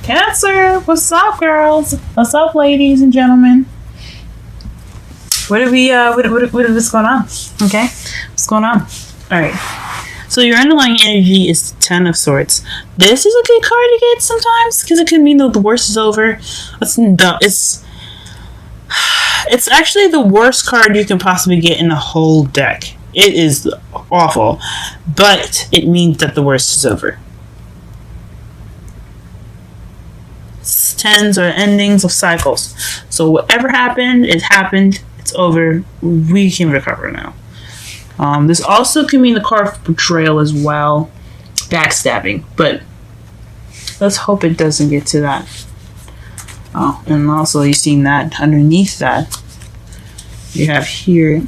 Cancer, what's up, girls? What's up, ladies and gentlemen? What is going on? Okay, what's going on? All right. So your underlying energy is the Ten of Swords. This is a good card to get sometimes because it could mean that the worst is over. It's actually the worst card you can possibly get in the whole deck. It is awful, but it means that the worst is over. Tens are endings of cycles. So whatever happened, it happened. It's over. We can recover now. This also can mean the card for betrayal as well. Backstabbing. But let's hope it doesn't get to that. Oh, and also you've seen that underneath that. You have here,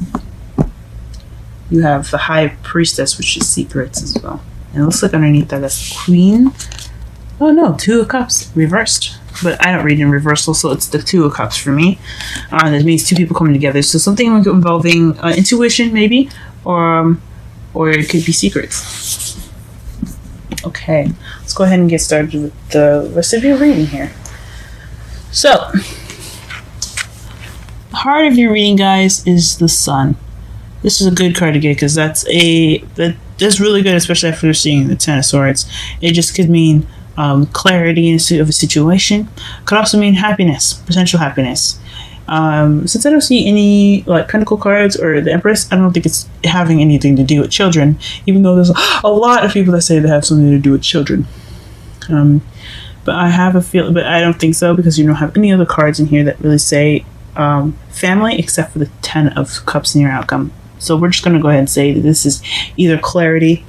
you have the High Priestess, which is secrets as well. And it looks like underneath that, that's the Queen. Oh no, Two of Cups, reversed. But I don't read in reversal, so it's the Two of Cups for me. That means two people coming together. So something involving intuition, maybe, or it could be secrets. Okay, let's go ahead and get started with the rest of your reading here. So, the heart of your reading, guys, is the Sun. This is a good card to get because that's really good, especially after seeing the Ten of Swords. It just could mean clarity of a situation. Could also mean happiness, potential happiness. Since I don't see any like Pentacle cards or the Empress, I don't think it's having anything to do with children, even though there's a lot of people that say they have something to do with children. But I have a feeling, but I don't think so because you don't have any other cards in here that really say family except for the Ten of Cups in your outcome. So we're just going to go ahead and say that this is either clarity,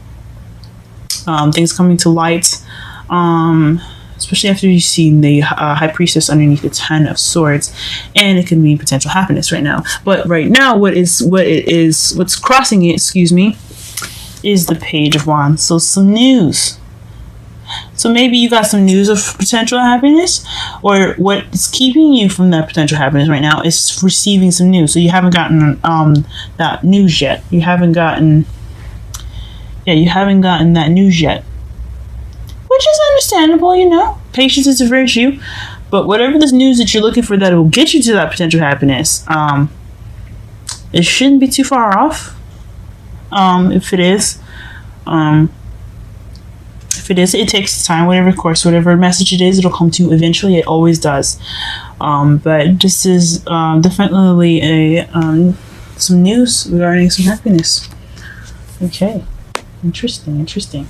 things coming to light, especially after you've seen the High Priestess underneath the Ten of Swords, and it can mean potential happiness right now. But right now, what's crossing it, is the Page of Wands. So some news. So maybe you got some news of potential happiness, or what's keeping you from that potential happiness right now is receiving some news. So you haven't gotten that news yet. You haven't gotten that news yet. Which is understandable, you know. Patience is a virtue. But whatever this news that you're looking for that will get you to that potential happiness, it shouldn't be too far off. If it is, it takes time. Whatever message it is, it'll come to you eventually. It always does. But this is definitely some news regarding some happiness. Okay, interesting.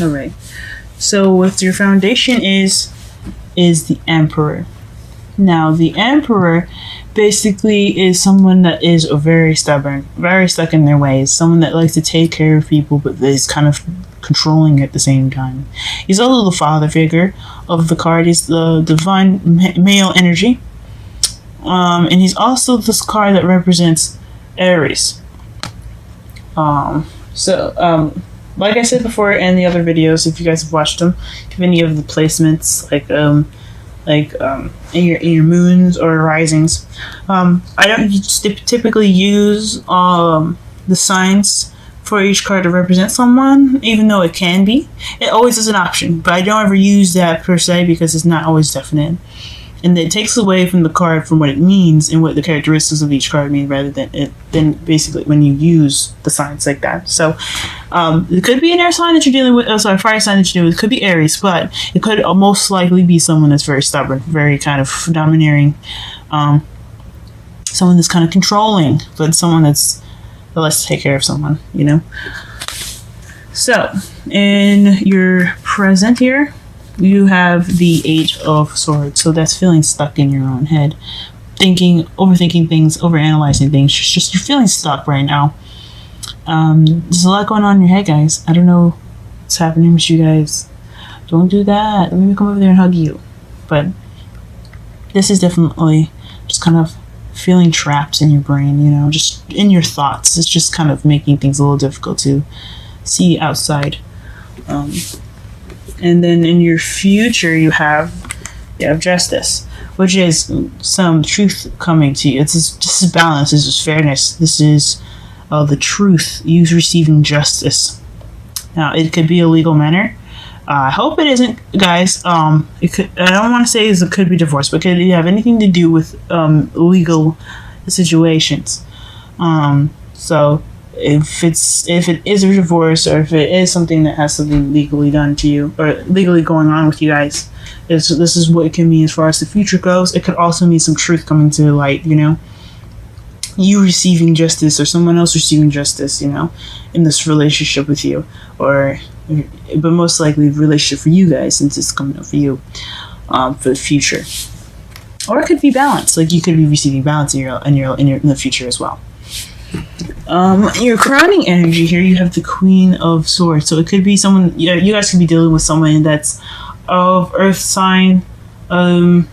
All right. So what your foundation is the Emperor. Now the Emperor basically is someone that is very stubborn, very stuck in their ways, someone that likes to take care of people but is kind of controlling at the same time. He's also the father figure of the card. He's the divine male energy. And he's also this card that represents Aries. Like I said before in the other videos, if you guys have watched them, if any of the placements, in your moons or risings, I don't typically use the signs for each card to represent someone, even though it can be. It always is an option, but I don't ever use that per se because it's not always definite. And it takes away from the card from what it means and what the characteristics of each card mean, rather than basically when you use the signs like that. So it could be an air sign that you're dealing with, fire sign that you're dealing with. It could be Aries, but it could most likely be someone that's very stubborn, very kind of domineering, someone that's kind of controlling, but someone that likes to take care of someone, you know. So in your present here, you have the Eight of Swords. So that's feeling stuck in your own head, overthinking things, overanalyzing things. Just you're feeling stuck right now. There's a lot going on in your head, guys. I don't know what's happening with you guys. Don't do that. Let me come over there and hug you. But this is definitely just kind of feeling trapped in your brain, you know, just in your thoughts. It's just kind of making things a little difficult to see outside. And then in your future, you have justice, which is some truth coming to you. This is balance. This is fairness. This is the truth. You receiving justice. Now, it could be a legal manner. I hope it isn't, guys. It could. I don't want to say it could be divorce, but could it have anything to do with legal situations? So if it is a divorce, or if it is something that has something legally done to you, or legally going on with you guys, this is what it can mean as far as the future goes. It could also mean some truth coming to the light. You receiving justice, or someone else receiving justice. In this relationship with you, but most likely relationship for you guys, since it's coming up for you, for the future. Or it could be balance. Like, you could be receiving balance in the future as well. Your crowning energy here, you have the Queen of Swords. So it could be someone. You guys could be dealing with someone that's of Earth sign, of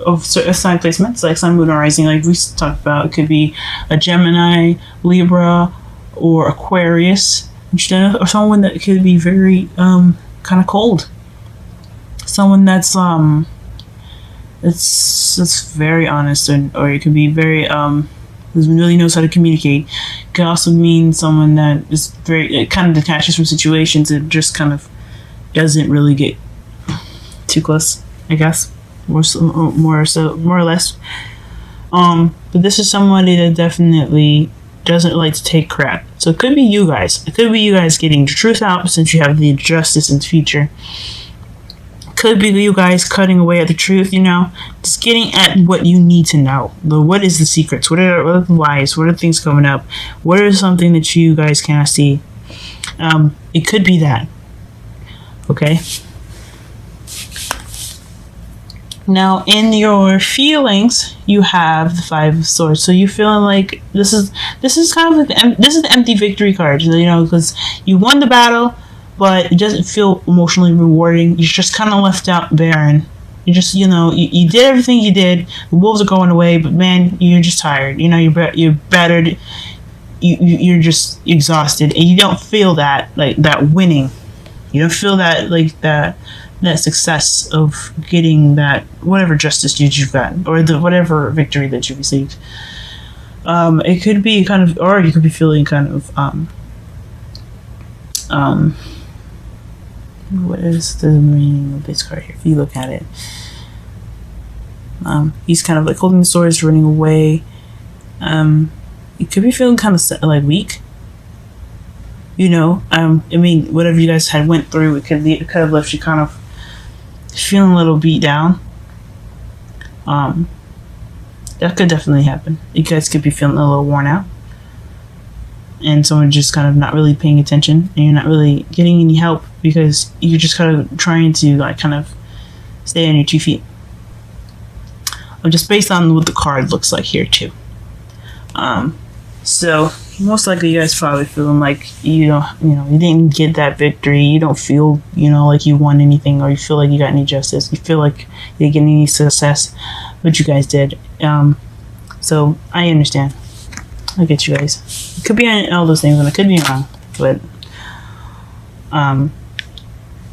Earth sign placements, like Sun, Moon, or Rising. Like we talked about, it could be a Gemini, Libra, or Aquarius, or someone that could be very kind of cold. Someone that's very honest, or it could be very who really knows how to communicate. It could also mean someone that is very kind of detaches from situations and just kind of doesn't really get too close, I guess, more or less. But this is somebody that definitely doesn't like to take crap. So it could be you guys. It could be you guys getting the truth out, since you have the justice in the future. Could be you guys cutting away at the truth, just getting at what you need to know. What is the secrets? What are the lies? What are things coming up? What is something that you guys cannot see? It could be that. Okay. Now, in your feelings, you have the Five of Swords. So you're feeling like this is kind of like this is the empty victory card, because you won the battle, but it doesn't feel emotionally rewarding. You're just kind of left out barren. You just, you did everything you did. The wolves are going away, but man, you're just tired. You're battered. You're just exhausted, and you don't feel that that winning. You don't feel that that success of getting that whatever justice you've gotten, or the whatever victory that you received. It could be kind of, or you could be feeling kind of what is the meaning of this card here? If you look at it, he's kind of like holding the swords, running away. You could be feeling kind of like weak. Whatever you guys had went through, it could have left you kind of feeling a little beat down. That could definitely happen. You guys could be feeling a little worn out, and someone just kind of not really paying attention, and you're not really getting any help because you're just kind of trying to kind of stay on your 2 feet. Just based on what the card looks like here too. So most likely you guys probably feeling like you didn't get that victory. You don't feel like you won anything, or you feel like you got any justice. You feel like you didn't get any success, but you guys did. So I understand. I get you guys. It could be all those things, and I could be wrong, but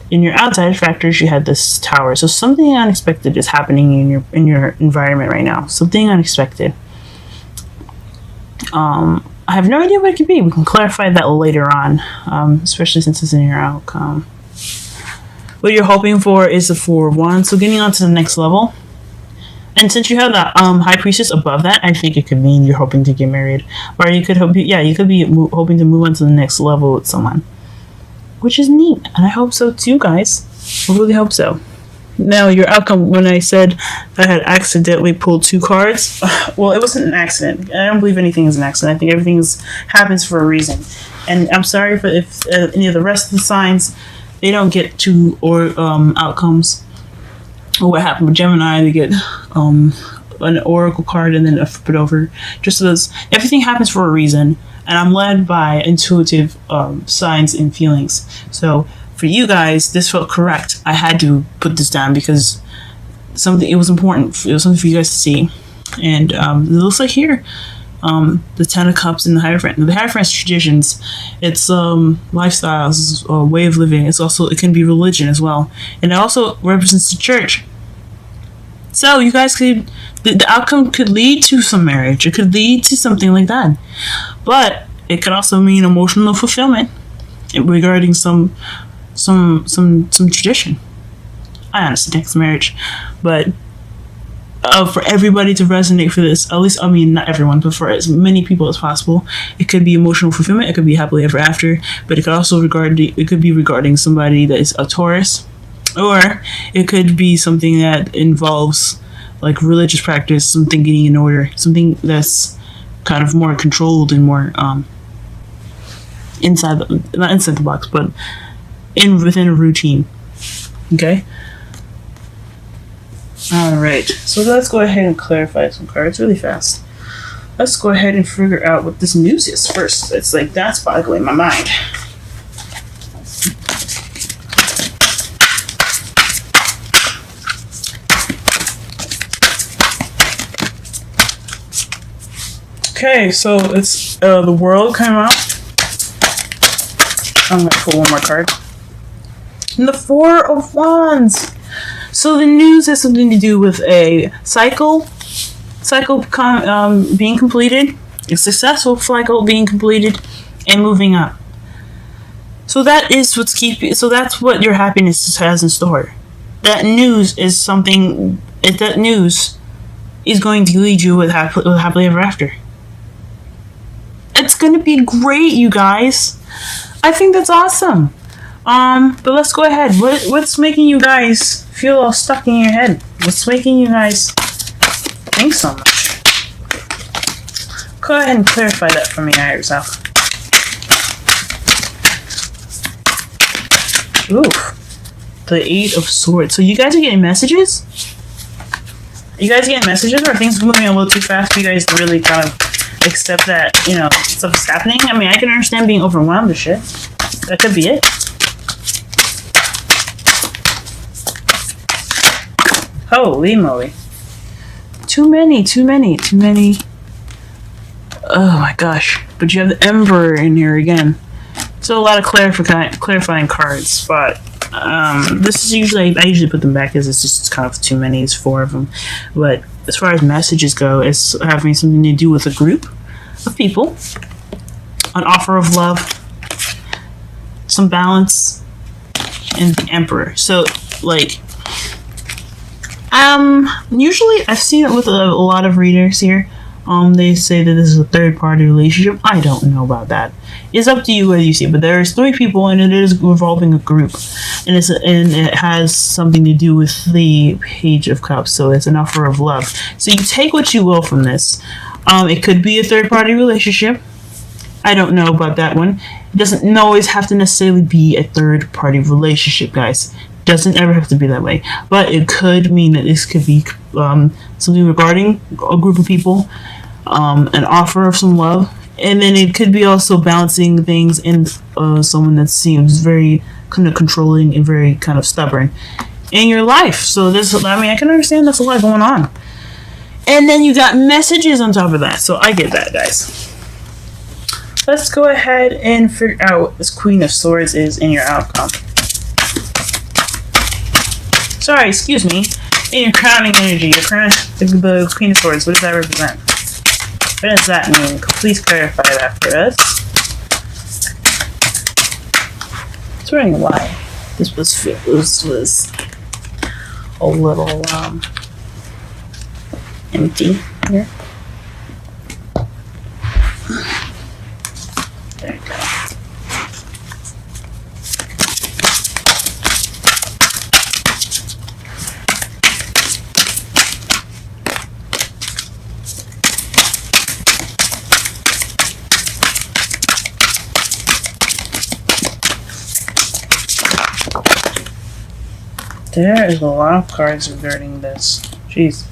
in your outside factors, you had this Tower. So something unexpected is happening in your environment right now. Something unexpected. I have no idea what it could be. We can clarify that later on, especially since it's in your outcome. What you're hoping for is the Four of Wands, so getting on to the next level. And since you have the High Priestess above that, I think it could mean you're hoping to get married, or you could be hoping to move on to the next level with someone, which is neat, and I hope so too, guys. I really hope so. Now, your outcome, when I said I had accidentally pulled 2 cards, well, it wasn't an accident. I don't believe anything is an accident. I think everything happens for a reason. And I'm sorry if any of the rest of the signs, they don't get 2 outcomes. Or what happened with Gemini, they get an oracle card and then a flip it over. Just so everything happens for a reason. And I'm led by intuitive signs and feelings. So for you guys, this felt correct. I had to put this down because it was important. It was something for you guys to see. And it looks like here, the Ten of Cups and the Hierophant. The Hierophant's traditions. It's lifestyles, a way of living. It can be religion as well. And it also represents the church. So you guys the outcome could lead to some marriage. It could lead to something like that. But it could also mean emotional fulfillment regarding some some tradition. I honestly think it's marriage, but for everybody to resonate for this, at least, I mean, not everyone, but for as many people as possible, it could be emotional fulfillment, it could be happily ever after, but it could also it could be regarding somebody that is a Taurus, or it could be something that involves like religious practice, something getting in order, something that's kind of more controlled and more not inside the box, but within a routine. Okay. Alright, so let's go ahead and clarify some cards really fast. Let's go ahead and figure out what this news is first. It's like, that's boggling my mind. Okay, so it's the world came out. I'm going to pull one more card. And the Four of Wands. So the news has something to do with a cycle being completed, a successful cycle being completed, and moving up. So that is what's keeping. So that's what your happiness has in store. That news is something. That news is going to lead you with happily ever after. It's going to be great, you guys. I think that's awesome. But let's go ahead. What's making you guys feel all stuck in your head? What's making you guys think so much? Go ahead and clarify that for me yourself. Ooh, the Eight of Swords. So you guys are getting messages? Are you guys getting messages, or are things moving a little too fast for you guys to really kind of accept that, you know, stuff is happening? I mean, I can understand being overwhelmed with shit. That could be it. Holy moly. Too many. Oh my gosh. But you have the Emperor in here again. So a lot of clarifying cards, but this is usually, I usually put them back as it's just kind of too many. It's 4 of them. But as far as messages go, it's having something to do with a group of people, an offer of love, some balance, and the Emperor. So, like, usually I've seen it with a lot of readers here. They say that this is a third-party relationship. I don't know about that. It's up to you whether you see it, but there's 3 people, and it is involving a group, and it has something to do with the Page of Cups. So it's an offer of love. So you take what you will from this. It could be a third-party relationship. I don't know about that one. It doesn't always have to necessarily be a third-party relationship, guys. Doesn't ever have to be that way, but it could mean that this could be something regarding a group of people, an offer of some love, and then it could be also balancing things in someone that seems very kind of controlling and very kind of stubborn in your life. So this, I mean, I can understand that's a lot going on, and then you got messages on top of that. So I get that, guys. Let's go ahead and figure out what this Queen of Swords is in your outcome. Sorry, excuse me. In your crowning energy, the Queen of Swords, what does that represent? What does that mean? Please clarify that for us. I was wondering why this was a little empty here. There you go. There is a lot of cards regarding this. Jeez.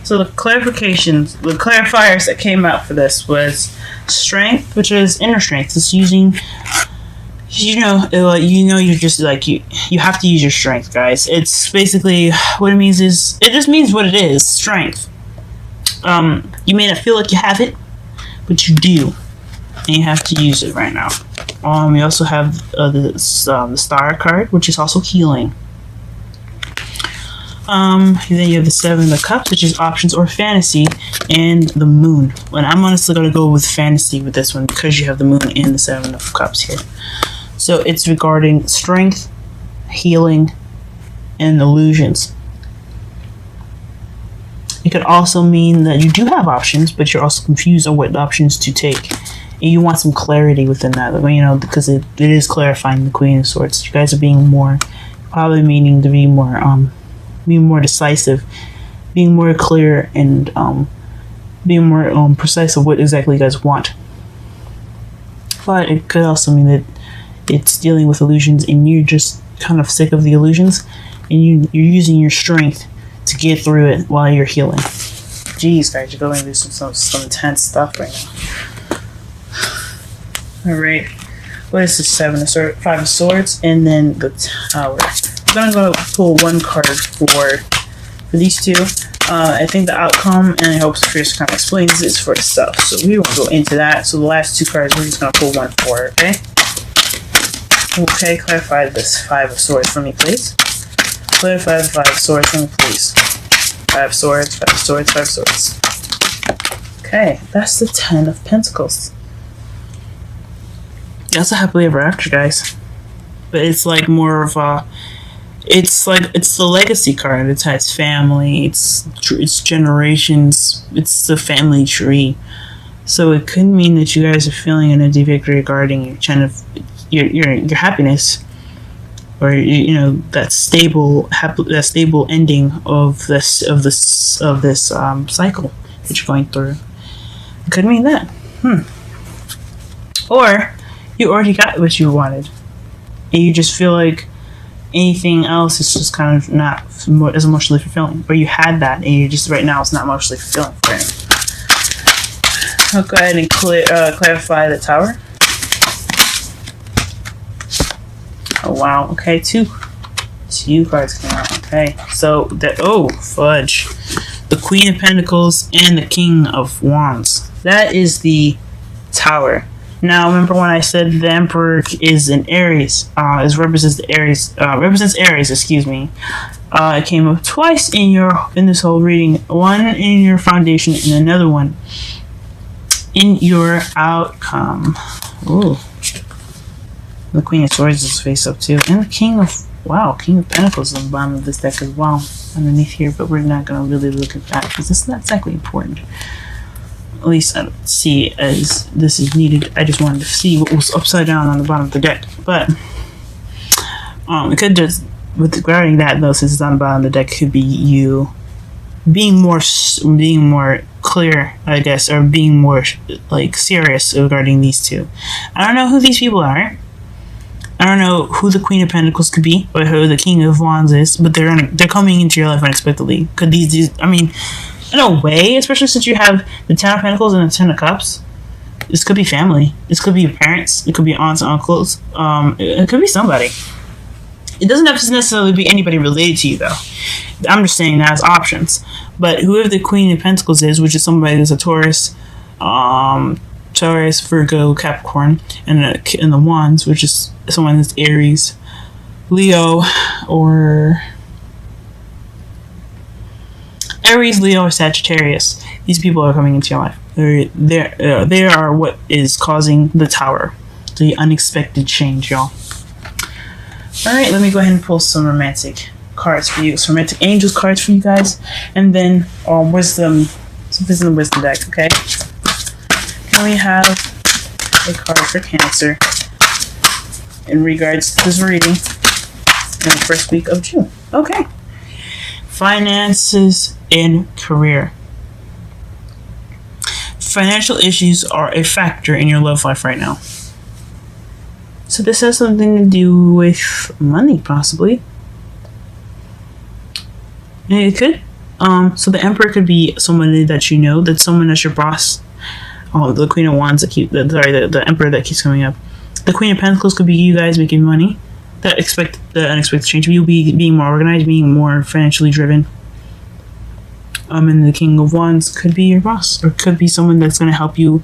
So the clarifications, the clarifiers that came out for this was strength, which is inner strength. It's using, you're just like, you have to use your strength, guys. It's basically, what it means is, it just means what it is, strength. You may not feel like you have it, but you do. And you have to use it right now. We also have the Star card, which is also healing. And then you have the Seven of Cups, which is options or fantasy, and the Moon. And I'm honestly going to go with fantasy with this one because you have the Moon and the Seven of Cups here. So it's regarding strength, healing, and illusions. It could also mean that you do have options, but you're also confused on what options to take. And you want some clarity within that, you know, because it is clarifying the Queen of Swords. You guys are being more, probably meaning to be more decisive, being more clear, and being more precise of what exactly you guys want. But it could also mean that it's dealing with illusions, and you're just kind of sick of the illusions, and you're using your strength to get through it while you're healing. Jeez, guys, you're going through some intense stuff right now. Alright. What is this? 5 of Swords, and then the Tower. I'm gonna go pull one card for these two. I think the outcome, and I hope Sophia kind of explains this for itself. So we won't go into that. So the last 2 cards, we're just gonna pull one for, okay? Okay, clarify this 5 of Swords for me, please. Clarify the 5 of Swords for me, please. 5 of Swords, 5 of Swords, 5 of Swords. Okay, that's the 10 of Pentacles. That's a happily ever after, guys. But it's like more of a, it's the legacy card. It has family, it's generations, it's the family tree. So it could mean that you guys are feeling an empty victory regarding your happiness, or you know, that stable ending of this cycle that you're going through. It could mean that. Or you already got what you wanted, and you just feel like anything else is just kind of not as emotionally fulfilling. Or you had that, and you just right now it's not emotionally fulfilling for you. I'll go ahead and clarify the Tower. Oh wow. Okay, two cards came out. Okay, so fudge, the Queen of Pentacles and the King of Wands. That is the Tower. Now, remember when I said the Emperor is in Aries, represents Aries, excuse me. It came up twice in this whole reading. One in your foundation and another one in your outcome. Ooh. The Queen of Swords is face up too. And the King of Pentacles on the bottom of this deck as well, underneath here, but we're not gonna really look at that because it's not exactly important. At least I don't see as this is needed. I just wanted to see what was upside down on the bottom of the deck. But it could just, with regarding that though, since it's on the bottom of the deck, could be you being more clear, I guess, or being more like serious regarding these two. I don't know who these people are. I don't know who the Queen of Pentacles could be, or who the King of Wands is, but they're coming into your life unexpectedly. Could these I mean, in a way, especially since you have the 10 of Pentacles and the 10 of Cups, this could be family. This could be your parents. It could be aunts and uncles. It could be somebody. It doesn't have to necessarily be anybody related to you, though. I'm just saying that as options. But whoever the Queen of Pentacles is, which is somebody that's a Taurus, Virgo, Capricorn, and the Wands, which is someone that's Aries, Leo, or Sagittarius. These people are coming into your life. They are what is causing the Tower, the unexpected change, y'all. All right, let me go ahead and pull some romantic cards for you, some romantic angels cards for you guys, and then wisdom. So this is the wisdom deck, okay? Can we have a card for Cancer in regards to this reading in the first week of June? Okay. Finances and career. Financial issues are a factor in your love life right now. So this has something to do with money, possibly. It could. So the Emperor could be somebody that you know, that's someone that's your boss. Oh, the Queen of Wands the Emperor that keeps coming up. The Queen of Pentacles could be you guys making money. The unexpected change of you being more organized, being more financially driven. And the King of Wands could be your boss, or could be someone that's going to help you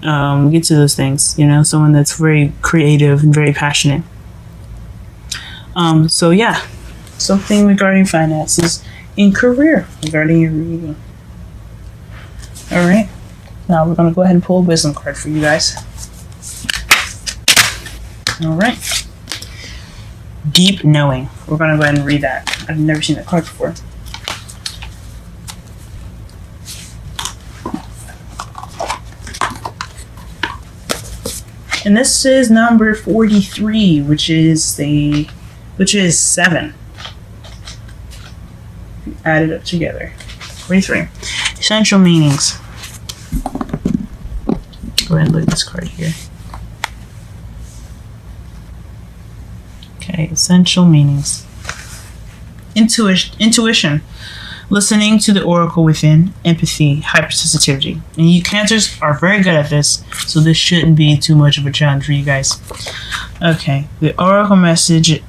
get to those things. You know, someone that's very creative and very passionate. So yeah, something regarding finances and career regarding your reading. All right, now we're going to go ahead and pull a wisdom card for you guys. All right. Deep knowing. We're gonna go ahead and read that. I've never seen that card before. And this is number 43, which is 7. Add it up together. 43. Essential meanings. Go ahead and look at this card here. Okay, essential meanings. Intuition. Listening to the oracle within. Empathy. Hypersensitivity. And you Cancers are very good at this, so this shouldn't be too much of a challenge for you guys. Okay, the oracle message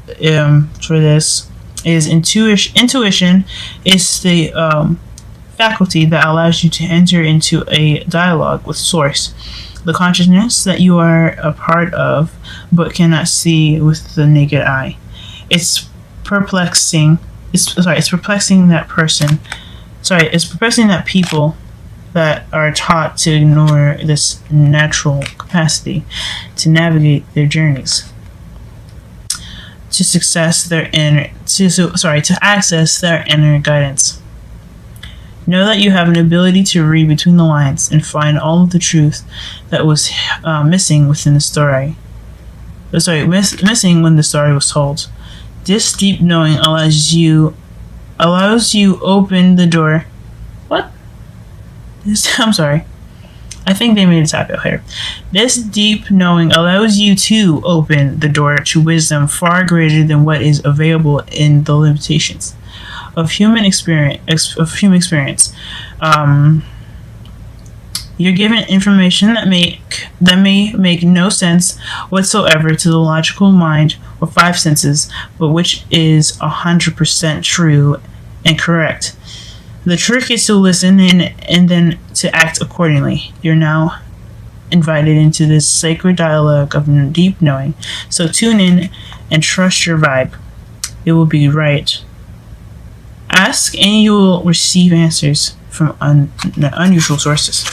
for this is intuition is the faculty that allows you to enter into a dialogue with source, the consciousness that you are a part of but cannot see with the naked eye. It's perplexing that people that are taught to ignore this natural capacity to navigate their journeys to access their inner guidance. Know that you have an ability to read between the lines and find all of the truth that was missing within the story. Missing when the story was told. This deep knowing allows you open the door. What? I'm sorry. I think they made a typo here. This deep knowing allows you to open the door to wisdom far greater than what is available in the limitations of human experience. You're given information that may make no sense whatsoever to the logical mind or five senses, but which is 100% true and correct. The trick is to listen and then to act accordingly. You're now invited into this sacred dialogue of deep knowing. So tune in and trust your vibe. It will be right. Ask and you will receive answers from unusual sources.